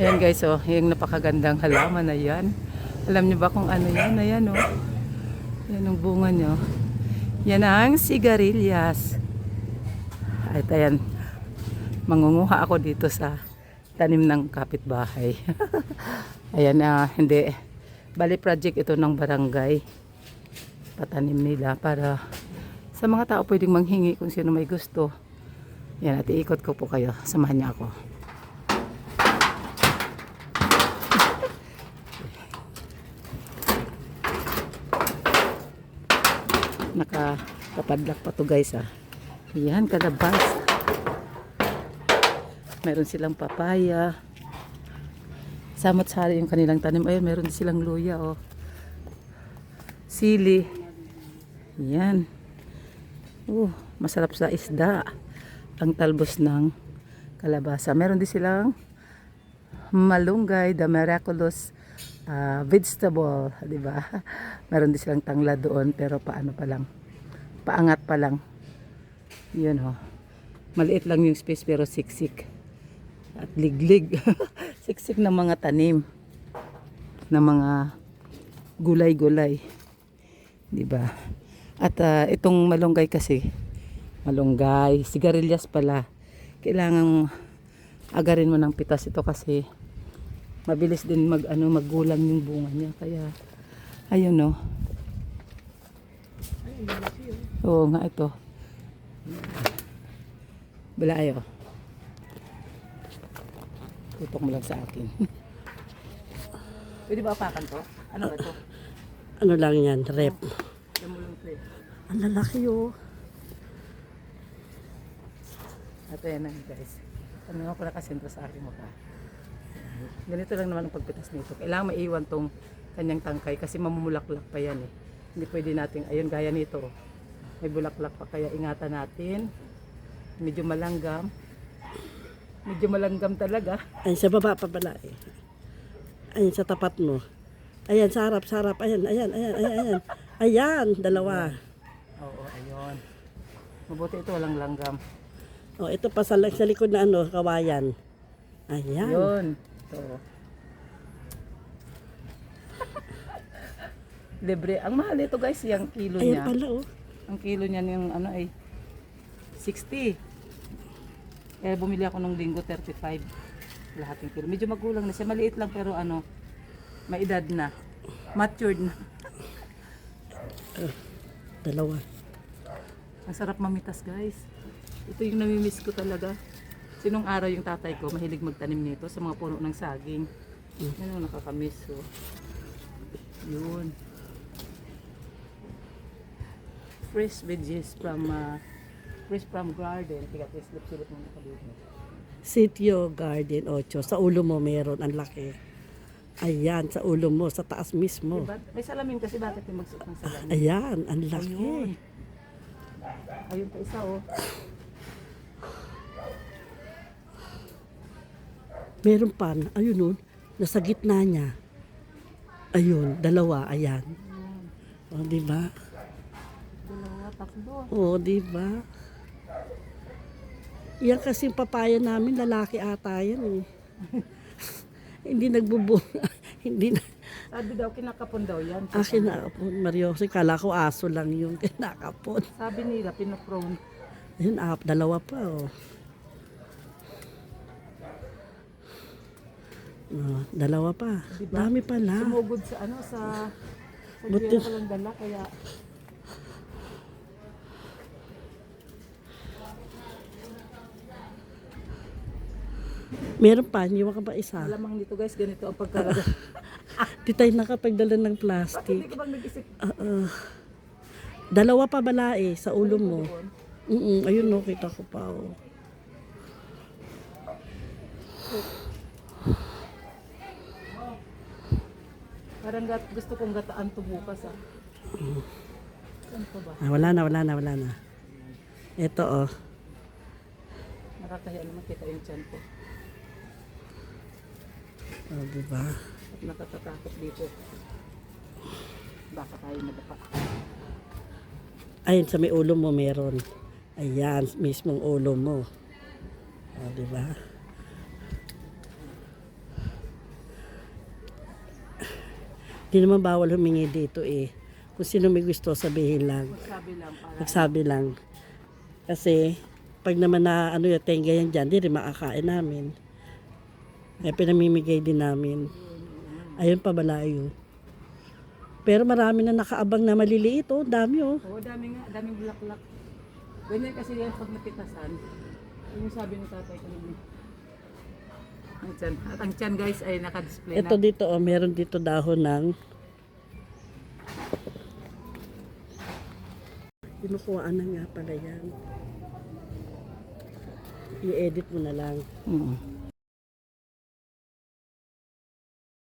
Ayan guys, oh, yung napakagandang halaman na yan. Alam niyo ba kung ano yan? Ayan, oh. Yan ang bunga niyo. Yan ang sigarilyas. At ayan, mangunguha ako dito sa tanim ng kapitbahay. Ayan, hindi. Bali project ito ng barangay. Patanim nila para sa mga tao pwedeng manghingi kung sino may gusto. Yan, at iikot ko po kayo. Samahan niya ako. Nakapadlak pa to guys, ah. Yan, kalabas. Meron silang papaya. Samot-sari yung kanilang tanim. Ayun, meron din silang luya, oh. Sili. Yan. Masarap sa isda. Ang talbos ng kalabasa. Meron din silang malunggay, the miraculous vegetable, di ba? Meron din silang tangla doon, pero paano pa lang. Paangat pa lang. Yun, oh. Maliit lang yung space pero siksik. At liglig. Siksik ng mga tanim. Ng mga gulay-gulay. Di ba? At itong malunggay kasi, malunggay, sigarilyas pala. Kailangan agarin mo ng pitas ito kasi mabilis din maggulang yung bunga niya. Kaya, ayun, no. Oo nga, ito. Balayo. Tutok mo lang sa akin. Pwede ba apakan to? Ano ba to? Ano lang yan, rep. Oh, ang lalaki, oh. At ayan na guys. Ano ako nakasentro sa aking mukha. Ganito lang naman ang pagpitas nito. Kailangan maiwan tong kanyang tangkay kasi mamumulaklak pa yan eh. Hindi pwede natin, ayun gaya nito. May bulaklak pa kaya ingatan natin. Medyo malanggam. Medyo malanggam talaga. Ayun, sa baba pa pala, eh. Ayun, sa tapat mo. Ayan, sa harap, sa harap. Ayan, ayan, ayan, ayan, ayan. Ayan, dalawa. Oo, ayun. Mabuti ito walang langgam. Oh, ito pa sa likod na kawayan. Ayan. Yun. Ito. Libre. Ang mahal ito guys, yung kilo Ayan niya. pala, oh. Ang kilo niya yung ay 60. Kaya bumili ako nung linggo 35. Lahat ng kilo. Medyo magulang na siya. Maliit lang pero may edad na. Matured na. Dalawa. Ang sarap mamitas guys. Ito yung namimiss ko talaga. Sinong araw yung tatay ko mahilig magtanim nito sa mga puno ng saging. Yan ang nakakamiss. So. Yun. Fresh veggies from garden. Tiga, silip-silip mo nakalimutan. Sitio Garden 8. Sa ulo mo meron, ang laki. Ayan, sa ulo mo, sa taas mismo. Diba? May salamin kasi bakit yung magsuot ng salamin? Ayan, ang laki. Ayun. Ayun pa isa, oh. Meron pa, ayun nun, nasa gitna niya. Ayun, dalawa, ayan. O, diba? Dalawa, tatlo. O, diba? Yan kasi yung papaya namin, lalaki ata yan, eh. Hindi nagbubunga. Hindi na. Sabi daw, kinakapon daw yan. Kinakapon, Mariosi. Kala ko aso lang yung kinakapon. Sabi nila, pinoprone. Ayun, dalawa pa, oh. Oh, dalawa pa. Diba? Dami pala. Sumugod sa sa Buti- ko lang dala, kaya Meron pa, iniwan ka pa isa. malamang dito guys, ganito ang pagkalaga. Di tayo nakapagdala ng Hindi plastic. ko bang nag-isip Dalawa pa balae sa ulo mo. doon? Ayun, no, kita ko pa, oh. Parang gusto kong gataan to bukas, ah. Saan ko ba? Wala na. Ito, oh. Nakakahiya naman kita yung tiyan ko. Oh, diba? At nakatatakot dito. Baka tayo madapa. Ayun, sa may ulo mo meron. Ayan, mismong ulo mo. O, diba? Di naman bawal humingi dito eh. Kung sino may gusto, sabihin lang. Sabi lang para. Magsabi lang. Kasi, pag naman na ano yung tenga yan dyan, di rin makakain namin. Kaya pinamimigay din namin. Ayun pa malayo. Pero marami na nakaabang na maliliit oh. Dami oh. Oo, dami nga, daming bulaklak. Ganyan kasi yan pag napitasan. Yung sabi ng tatay ko naman. Ang tiyan. At ang tiyan guys ay naka-display Ito na. dito oh, meron dito dahon ng kinukuhaan na nga pala yan. I-edit mo na lang. Mm.